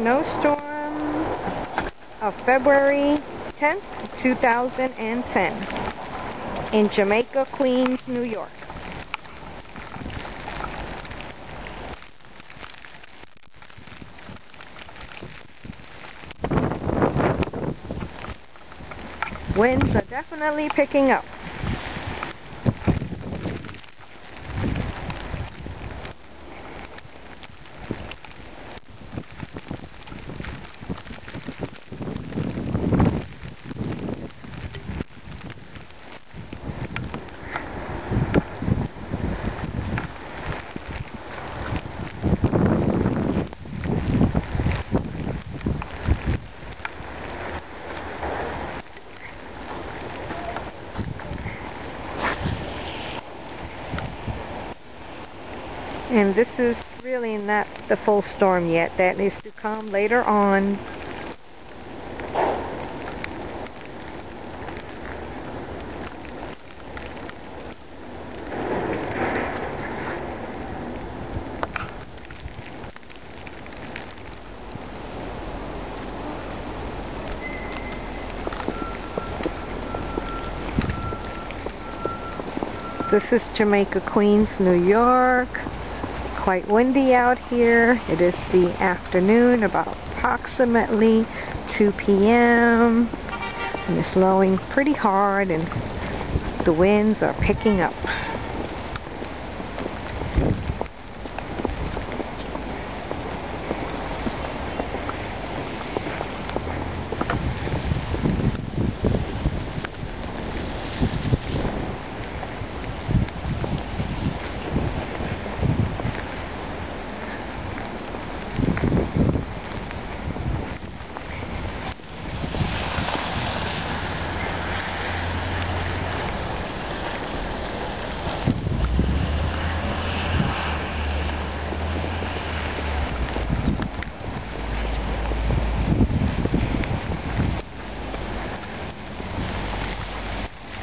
snowstorm of February 10th, 2010 in Jamaica, Queens, New York. Winds are definitely picking up. And this is really not the full storm yet. That is to come later on. This is Jamaica, Queens, New York. Quite windy out here. It is the afternoon, about approximately 2 p.m. and it's blowing pretty hard and the winds are picking up.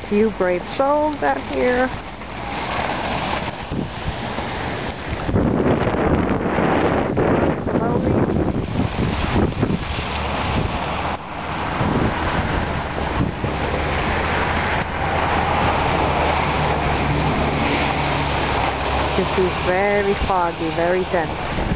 Few brave souls out here. Slowly. This is very foggy, very dense.